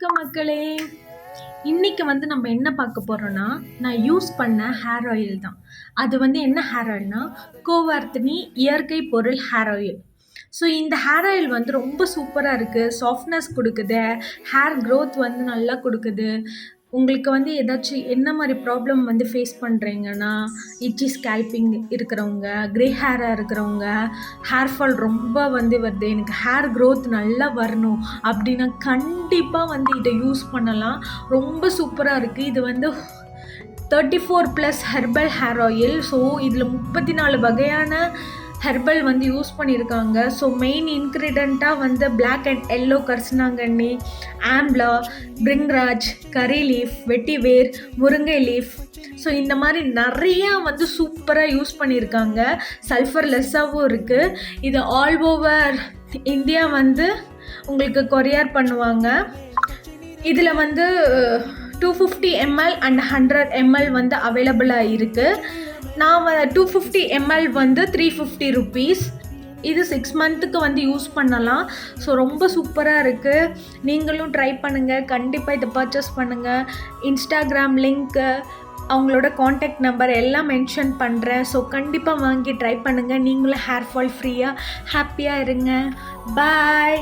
வணக்கம் மக்களே. இன்னைக்கு நம்ம என்ன பார்க்க போறோம்னா, நான் யூஸ் பண்ண ஹேர் ஆயில் தான். அது என்ன ஹேர் ஆயில்னா, கோவர்த்தினி இயற்கை பொருள் ஹேர் ஆயில். ஸோ இந்த ஹேர் ஆயில் ரொம்ப சூப்பராக இருக்குது. சாஃப்ட்னஸ் கொடுக்குது, ஹேர் க்ரோத் நல்லா கொடுக்குது. உங்களுக்கு ஏதாச்சும் என்ன மாதிரி ப்ராப்ளம் ஃபேஸ் பண்ணுறீங்கன்னா, இச்சி ஸ்கேல்பிங் இருக்கிறவங்க, க்ரே ஹேராக இருக்கிறவங்க, ஹேர் ஃபால் ரொம்ப வருது, எனக்கு ஹேர் க்ரோத் நல்லா வரணும் அப்படின்னா கண்டிப்பாக இதை யூஸ் பண்ணலாம். ரொம்ப சூப்பராக இருக்குது. இது 34+ ஹெர்பல் ஹேர் ஆயில். ஸோ இதில் 34 வகையான ஹெர்பல் யூஸ் பண்ணியிருக்காங்க. ஸோ மெயின் இன்க்ரீடியண்ட்டாக பிளாக் அண்ட் எல்லோ கரிசனாங்கண்ணி, amla, bhringraj, curry leaf, vetiver, முருங்கை லீஃப். ஸோ இந்த மாதிரி நிறையா சூப்பராக யூஸ் பண்ணியிருக்காங்க. சல்ஃபர் லெஸ்ஸாகவும் இருக்குது. இது ஆல் ஓவர் இந்தியா உங்களுக்கு கொரியர் பண்ணுவாங்க. இதில் 250 ml அண்ட் 100 ml அவைலபிளாக இருக்குது. நான் 250 ml 350 rupees. இது 6 மந்த்துக்கு யூஸ் பண்ணலாம். ஸோ ரொம்ப சூப்பராக இருக்குது. நீங்களும் ட்ரை பண்ணுங்கள். கண்டிப்பாக இதை பர்ச்சேஸ் பண்ணுங்கள். இன்ஸ்டாகிராம் லிங்க்கு, அவங்களோட காண்டாக்ட் நம்பர் எல்லாம் மென்ஷன் பண்ணுறேன். ஸோ கண்டிப்பாக வாங்கி ட்ரை பண்ணுங்கள். நீங்களும் ஹேர் ஃபால் ஃப்ரீயாக ஹாப்பியாக இருங்க. பாய்.